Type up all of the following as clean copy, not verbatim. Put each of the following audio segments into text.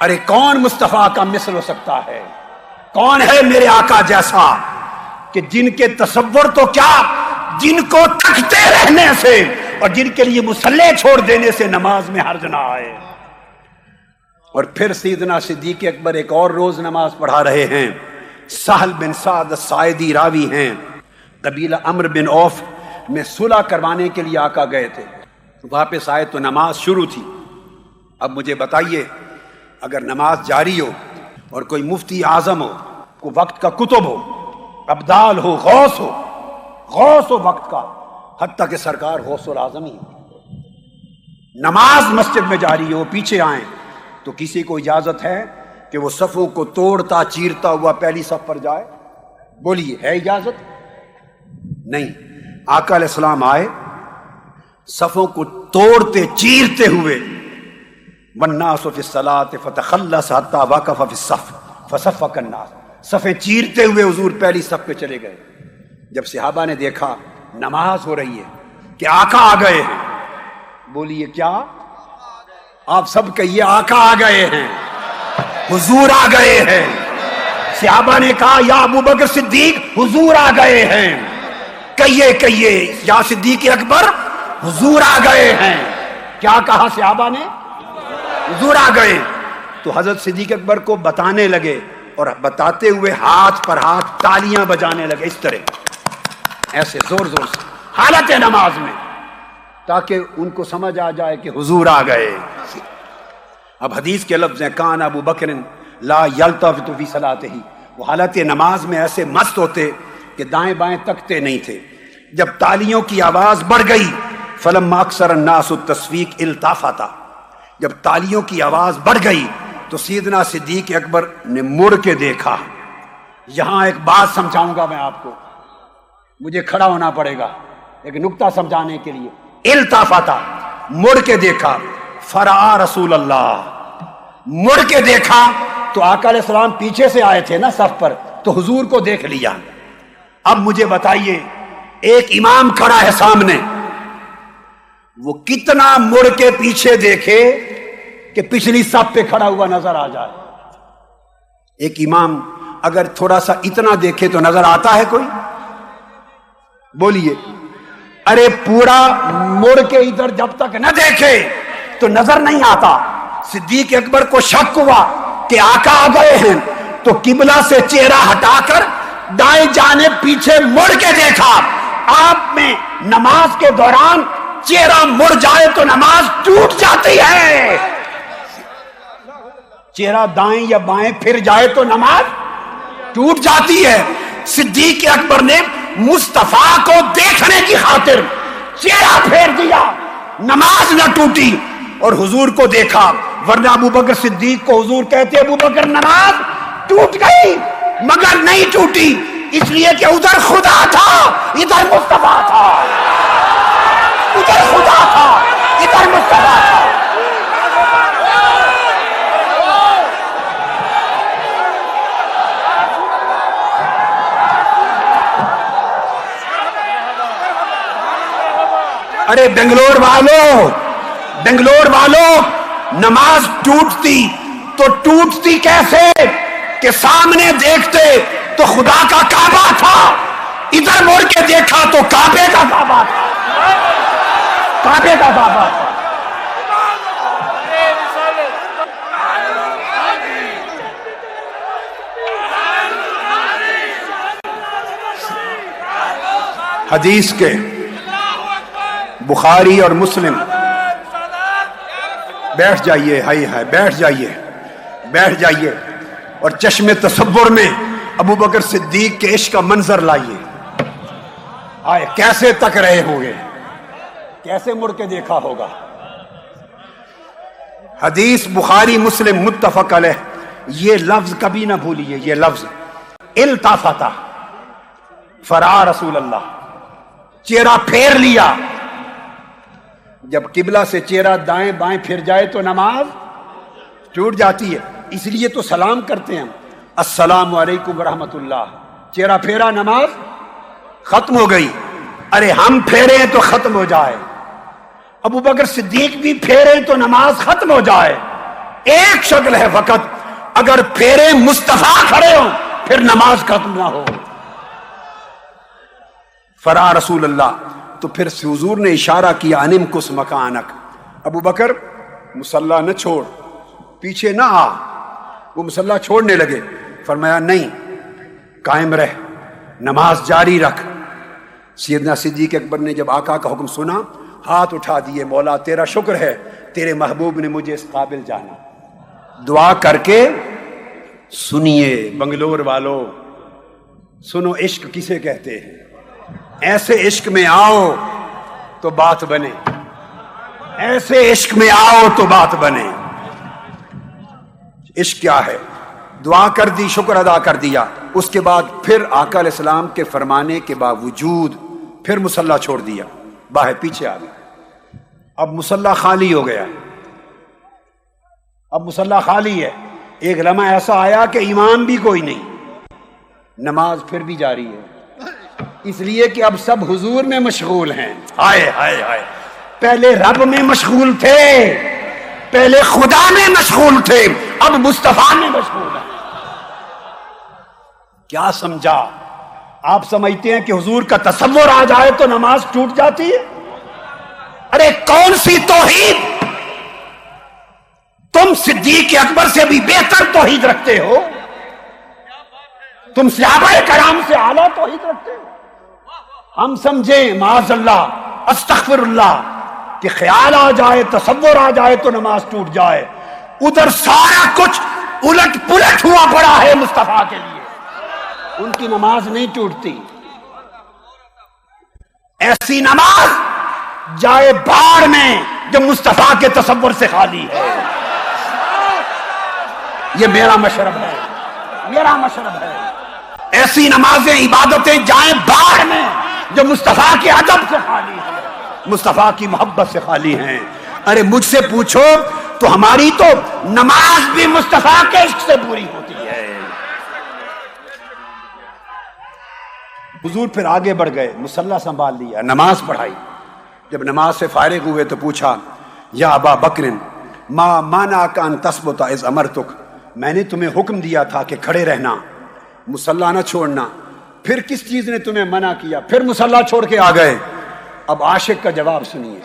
ارے کون مصطفیٰ کا مثل ہو سکتا ہے؟ کون ہے میرے آقا جیسا کہ جن کے تصور تو کیا، جن کو تھکتے رہنے سے اور جن کے لیے مصلی چھوڑ دینے سے نماز میں حرج نہ آئے۔ اور پھر سیدنا صدیق اکبر ایک اور روز نماز پڑھا رہے ہیں۔ سہل بن سعد الساعدی راوی ہیں، قبیلہ عمرو بن عوف میں صلح کروانے کے لیے آقا گئے تھے، واپس آئے تو نماز شروع تھی۔ اب مجھے بتائیے، اگر نماز جاری ہو اور کوئی مفتی اعظم ہو، کوئی وقت کا کتب ہو، ابدال ہو، غوث ہو وقت کا، حتیٰ کہ سرکار غوث العظم ہی، نماز مسجد میں جاری ہو، پیچھے آئیں تو کسی کو اجازت ہے کہ وہ صفوں کو توڑتا چیرتا ہوا پہلی صف پر جائے؟ بولیے، ہے اجازت؟ نہیں۔ آقا علیہ السلام آئے، صفوں کو توڑتے چیرتے ہوئے، والناس فی الصلاۃ فتخلص حتی وقف فی الصف فصفق الناس، صفیں چیرتے ہوئے حضور پہلی صف پہ چلے گئے۔ جب صحابہ نے دیکھا نماز ہو رہی ہے کہ آقا آ گئے ہیں، بولیے کیا؟ آپ سب کہیے آقا آ گئے ہیں، حضور آ گئے ہیں۔ صحابہ نے کہا یا ابو بکر صدیق حضور آ گئے ہیں، کہیے یا صدیق اکبر حضور آ گئے ہیں۔ کیا کہا صحابہ نے؟ حضور آ گئے۔ تو حضرت صدیق اکبر کو بتانے لگے اور بتاتے ہوئے ہاتھ پر ہاتھ تالیاں بجانے لگے، اس طرح ایسے زور زور سے حالت نماز میں، تاکہ ان کو سمجھ آ جائے کہ حضور آ گئے۔ اب حدیث کے لفظ ہیں کان ابو بکر لا یلتفت فی صلاتہ، وہ حالت نماز میں ایسے مست ہوتے کہ دائیں بائیں تکتے نہیں تھے۔ جب تالیوں کی آواز بڑھ گئی فلما اکثر الناس التصفیق التفتا، جب تالیوں کی آواز بڑھ گئی تو سیدنا صدیق اکبر نے مڑ کے دیکھا۔ یہاں ایک بات سمجھاؤں گا میں آپ کو، مجھے کھڑا ہونا پڑے گا ایک نکتہ سمجھانے کے لیے۔ التفتا، مڑ کے دیکھا، فرآ رسول اللہ، مڑ کے دیکھا تو آقا علیہ السلام پیچھے سے آئے تھے نا صف پر، تو حضور کو دیکھ لیا۔ اب مجھے بتائیے، ایک امام کھڑا ہے سامنے، وہ کتنا مڑ کے پیچھے دیکھے کہ پچھلی صف پہ کھڑا ہوا نظر آ جائے؟ ایک امام اگر تھوڑا سا اتنا دیکھے تو نظر آتا ہے کوئی؟ بولیے۔ ارے پورا مڑ کے ادھر جب تک نہ دیکھے تو نظر نہیں آتا۔ صدیق اکبر کو شک ہوا کہ آقا آ گئے ہیں، تو قبلہ سے چہرہ ہٹا کر دائیں جانب پیچھے مڑ کے دیکھا۔ آپ میں نماز کے دوران چہرہ مڑ جائے تو نماز ٹوٹ جاتی ہے، چہرہ دائیں یا بائیں پھر جائے تو نماز ٹوٹ جاتی ہے۔ صدیق اکبر نے مصطفیٰ کو دیکھنے کی خاطر چہرہ پھیر دیا، نماز نہ ٹوٹی، اور حضور کو دیکھا۔ ورنہ ابو بکر صدیق کو حضور کہتے ابو بکر نماز ٹوٹ گئی مگر نہیں ٹوٹی، اس لیے کہ ادھر خدا تھا ادھر مصطفیٰ تھا، ادھر خدا تھا ادھر مصطفیٰ تھا۔ ارے بنگلور والوں، نماز ٹوٹتی تو ٹوٹتی کیسے کہ سامنے دیکھتے تو خدا کا کعبہ تھا، ادھر مڑ کے دیکھا تو کعبے کا کعبہ تھا، کعبے کا کعبہ تھا۔ حدیث کے بخاری اور مسلم، بیٹھ جائیے، ہائی بیٹھ جائیے اور چشم تصور میں ابو بکر صدیق کے عشق کا منظر لائیے۔ آئے کیسے تک رہے ہوں گے، کیسے مڑ کے دیکھا ہوگا۔ حدیث بخاری مسلم متفق علیہ، یہ لفظ کبھی نہ بھولیے، یہ لفظ التفتا، فرآ رسول اللہ، چہرہ پھیر لیا۔ جب قبلہ سے چہرہ دائیں بائیں پھر جائے تو نماز ٹوٹ جاتی ہے، اس لیے تو سلام کرتے ہیں، السلام علیکم ورحمۃ اللہ، چہرہ پھیرا نماز ختم ہو گئی۔ ارے ہم پھیرے تو ختم ہو جائے، ابو بکر صدیق بھی پھیرے تو نماز ختم ہو جائے، ایک شکل ہے فقط، اگر پھیرے مصطفیٰ کھڑے ہوں پھر نماز ختم نہ ہو۔ فرا رسول اللہ، تو پھر حضور نے اشارہ کیا انم کس مکانک، ابو بکر مصلی نہ چھوڑ، پیچھے نہ آ۔ وہ مصلی چھوڑنے لگے، فرمایا نہیں، قائم رہ، نماز جاری رکھ۔ سیدنا صدیق اکبر نے جب آقا کا حکم سنا، ہاتھ اٹھا دیے، مولا تیرا شکر ہے، تیرے محبوب نے مجھے اس قابل جانا۔ دعا کر کے سنیے بنگلور والو، سنو عشق کسے کہتے ہیں، ایسے عشق میں آؤ تو بات بنے، ایسے عشق میں آؤ تو بات بنے۔ عشق کیا ہے؟ دعا کر دی، شکر ادا کر دیا، اس کے بعد پھر آقا علیہ السلام کے فرمانے کے باوجود پھر مصلی چھوڑ دیا، باہر پیچھے آ گیا۔ اب مصلی خالی ہو گیا، اب مصلی خالی ہے۔ ایک لمحہ ایسا آیا کہ امام بھی کوئی نہیں، نماز پھر بھی جاری ہے، اس لیے کہ اب سب حضور میں مشغول ہیں۔ ہائے ہائے ہائے، پہلے رب میں مشغول تھے، پہلے خدا میں مشغول تھے، اب مصطفیٰ میں مشغول ہیں۔ کیا سمجھا؟ آپ سمجھتے ہیں کہ حضور کا تصور آ جائے تو نماز ٹوٹ جاتی ہے؟ ارے کون سی توحید! تم صدیق اکبر سے بھی بہتر توحید رکھتے ہو، تم صحابہ کرام سے اعلیٰ توحید رکھتے ہو۔ ہم سمجھیں معاذ اللہ، استغفر اللہ، کہ خیال آ جائے، تصور آ جائے تو نماز ٹوٹ جائے، ادھر سارا کچھ الٹ پلٹ ہوا پڑا ہے مصطفیٰ کے لیے، ان کی نماز نہیں ٹوٹتی۔ ایسی نماز جائے باڑ میں جو مصطفیٰ کے تصور سے خالی ہے۔ یہ میرا مشرب ہے، میرا مشرب ہے۔ ایسی نمازیں، عبادتیں جائیں باڑ میں جو مصطفیٰ کے ادب سے خالی ہیں، مصطفیٰ کی محبت سے خالی ہیں۔ ارے مجھ سے پوچھو تو ہماری تو نماز بھی مصطفیٰ کے عشق سے پوری ہوتی ہے۔ حضور پھر آگے بڑھ گئے، مصلی سنبھال لیا، نماز پڑھائی۔ جب نماز سے فارغ ہوئے تو پوچھا، یا ابا بکر ما منعک ان تثبت اذ امرتک، میں نے تمہیں حکم دیا تھا کہ کھڑے رہنا، مصلی نہ چھوڑنا، پھر کس چیز نے تمہیں منع کیا؟ پھر مصلی چھوڑ کے آ گئے۔ اب عاشق کا جواب سنیے۔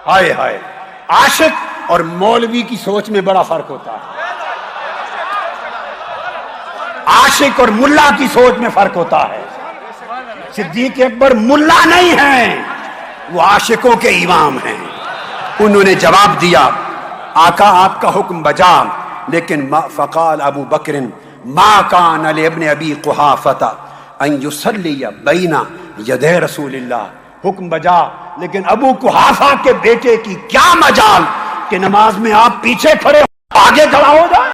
ہائے ہائے، عاشق اور مولوی کی سوچ میں بڑا فرق ہوتا ہے، عاشق اور ملا کی سوچ میں فرق ہوتا ہے۔ صدیق اکبر ملا نہیں ہیں، وہ عاشقوں کے امام ہیں۔ انہوں نے جواب دیا، آقا آپ کا حکم بجا، لیکن فقال ابو بکر ما کان لابن ابی قحافۃ ان یصلی بین یدی رسول اللہ، حکم بجا، لیکن ابو قحافہ کے بیٹے کی کیا مجال کہ نماز میں آپ پیچھے کھڑے آگے کھڑا ہو جائے۔